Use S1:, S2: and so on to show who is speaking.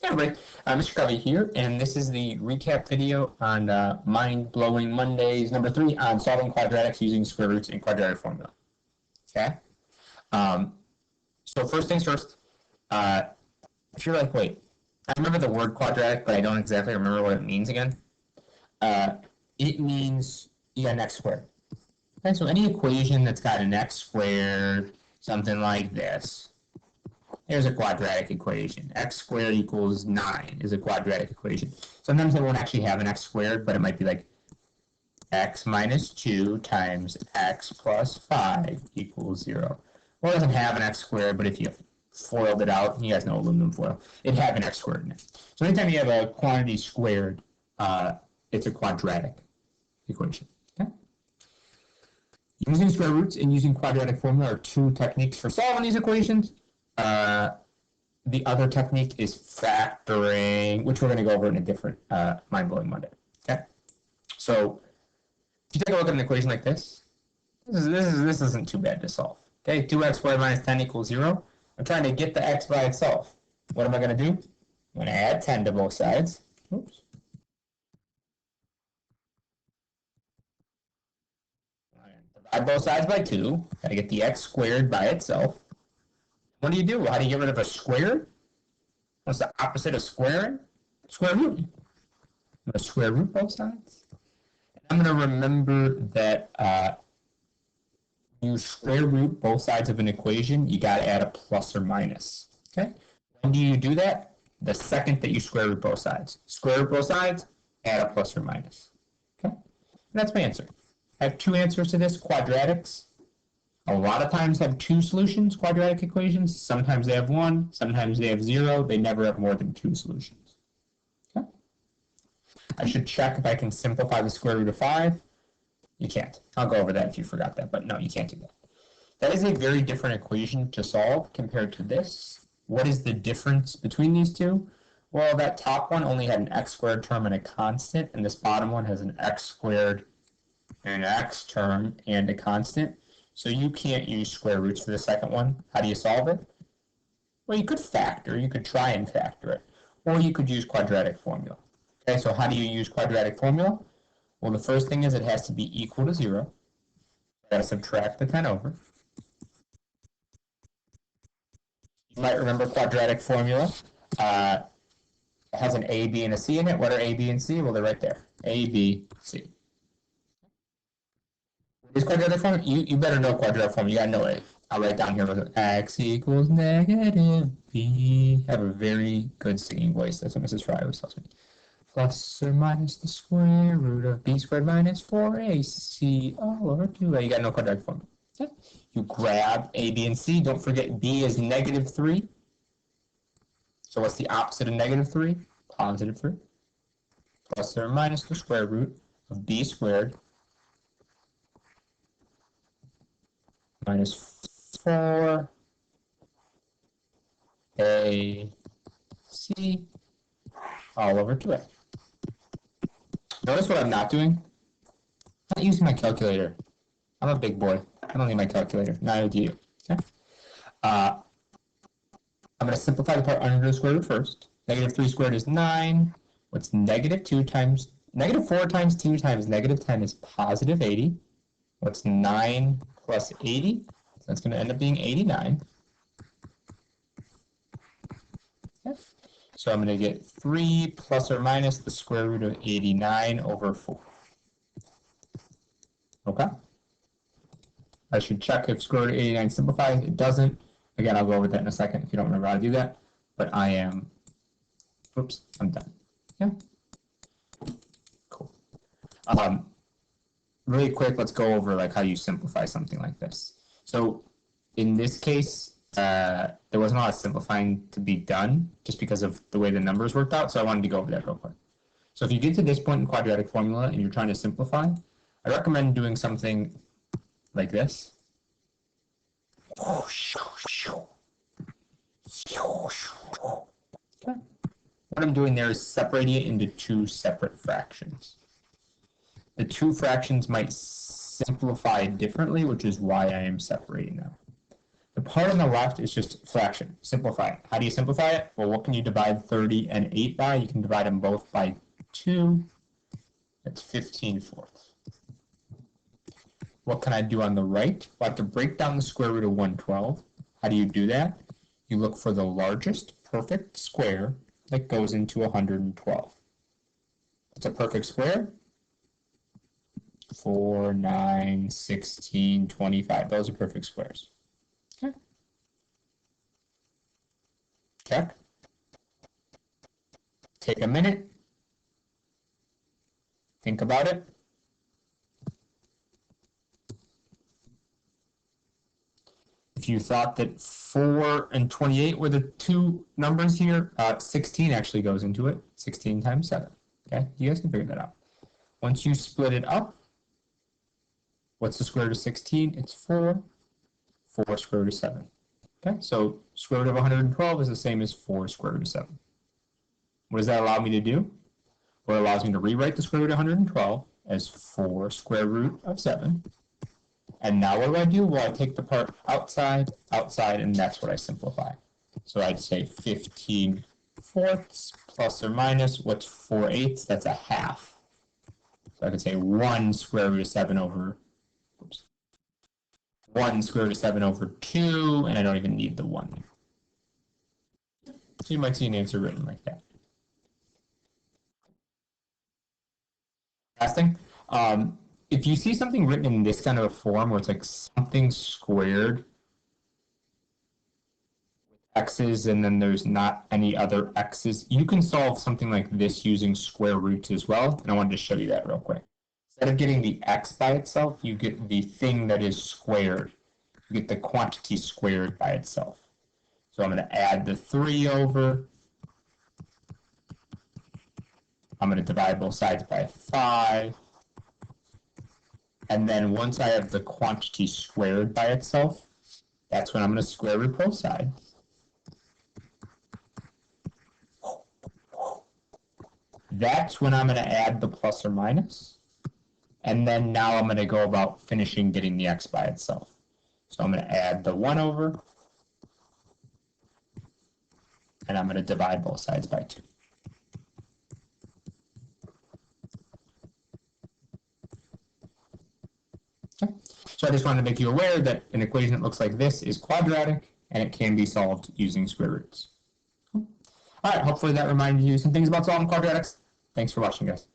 S1: Hey everybody, Mr. Covey here, and this is the recap video on Mind-Blowing Mondays number 3 on solving quadratics using square roots and quadratic formula. Okay? So first things first, if you're like, wait, I remember the word quadratic, but I don't exactly remember what it means again. It means you got an x squared. Okay, so any equation that's got an x squared, something like this, here's a quadratic equation. X squared equals 9 is a quadratic equation. Sometimes it won't actually have an x squared, but it might be like x minus 2 times x plus 5 equals 0. Well, it doesn't have an x squared, but if you foiled it out, you guys know aluminum foil, it'd have an x squared in it. So anytime you have a quantity squared, it's a quadratic equation. Okay? Using square roots and using quadratic formula are two techniques for solving these equations. The other technique is factoring, which we're going to go over in a different Mind-Blowing Monday. Okay, so if you take a look at an equation like this, this isn't too bad to solve. Okay, 2x squared minus 10 equals 0. I'm trying to get the x by itself. What am I going to do? I'm going to add 10 to both sides. Oops. Divide both sides by 2. Got to get the x squared by itself. What do? How do you get rid of a square? What's the opposite of squaring? Square root. I'm going to square root both sides. I'm going to remember that you square root both sides of an equation, you got to add a plus or minus. Okay? When do you do that? The second that you square root both sides. Square root both sides, add a plus or minus. Okay? And that's my answer. I have two answers to this, quadratics. A lot of times have two solutions, quadratic equations. Sometimes they have one, sometimes they have 0. They never have more than two solutions. Okay? I should check if I can simplify the square root of 5. You can't. I'll go over that if you forgot that, but no, you can't do that. That is a very different equation to solve compared to this. What is the difference between these two? Well, that top one only had an x squared term and a constant, and this bottom one has an x squared and an x term and a constant. So you can't use square roots for the second one. How do you solve it? Well, you could factor. You could try and factor it. Or you could use quadratic formula. Okay, so how do you use quadratic formula? Well, the first thing is it has to be equal to 0. I've got to subtract the 10 over. You might remember quadratic formula. It has an A, B, and a C in it. What are A, B, and C? Well, they're right there. A, B, C. Is quadratic formula? You better know quadratic formula. You gotta know it. I'll write down here with x equals negative b. I have a very good singing voice. That's what Mrs. Fry always tells me. Plus or minus the square root of b squared minus 4ac all over 2a. You gotta know quadratic formula. Okay. You grab a, b, and c. Don't forget b is negative 3. So what's the opposite of negative 3? Positive 3. Plus or minus the square root of b squared minus 4 a c all over 2a. Notice what I'm not doing? I'm not using my calculator. I'm a big boy. I don't need my calculator. Neither do you. Okay? I'm going to simplify the part under the square root first. Negative 3 squared is 9. What's negative 2 times, negative 4 times 2 times negative 10 is positive 80. What's 9 plus 80? So that's going to end up being 89. Okay. So I'm going to get 3 plus or minus the square root of 89 over 4. Okay? I should check if square root of 89 simplifies. It doesn't. Again, I'll go over that in a second if you don't remember how to do that. But I am, oops, I'm done. Yeah. Cool. Really quick, let's go over like how you simplify something like this. So in this case, there wasn't a lot of simplifying to be done just because of the way the numbers worked out. So I wanted to go over that real quick. So if you get to this point in quadratic formula and you're trying to simplify, I recommend doing something like this. Okay. What I'm doing there is separating it into two separate fractions. The two fractions might simplify differently, which is why I am separating them. The part on the left is just fraction. Simplify it. How do you simplify it? Well, what can you divide 30 and 8 by? You can divide them both by 2. That's 15/4. What can I do on the right? Well, I have to break down the square root of 112. How do you do that? You look for the largest perfect square that goes into 112. What's a perfect square? 4, 9, 16, 25. Those are perfect squares. Okay. Check. Take a minute. Think about it. If you thought that 4 and 28 were the two numbers here, 16 actually goes into it. 16 times 7. Okay, you guys can figure that out. Once you split it up, what's the square root of 16? It's 4. 4 square root of 7. Okay, so square root of 112 is the same as 4 square root of 7. What does that allow me to do? Well, it allows me to rewrite the square root of 112 as 4 square root of 7. And now what do? Well, I take the part outside, and that's what I simplify. So I'd say 15/4 plus or minus, what's 4/8? That's a half. So I could say 1 square root of 7 over, 1 square root of 7 over 2, and I don't even need the 1. So you might see an answer written like that. Last thing, if you see something written in this kind of a form where it's like something squared with x's and then there's not any other x's, you can solve something like this using square roots as well. And I wanted to show you that real quick. Instead of getting the x by itself, you get the thing that is squared. You get the quantity squared by itself. So I'm going to add the 3 over. I'm going to divide both sides by 5. And then once I have the quantity squared by itself, that's when I'm going to square root both sides. That's when I'm going to add the plus or minus. And then now I'm going to go about finishing getting the x by itself. So I'm going to add the 1 over. And I'm going to divide both sides by 2. Okay. So I just wanted to make you aware that an equation that looks like this is quadratic, and it can be solved using square roots. All right, hopefully that reminded you some things about solving quadratics. Thanks for watching, guys.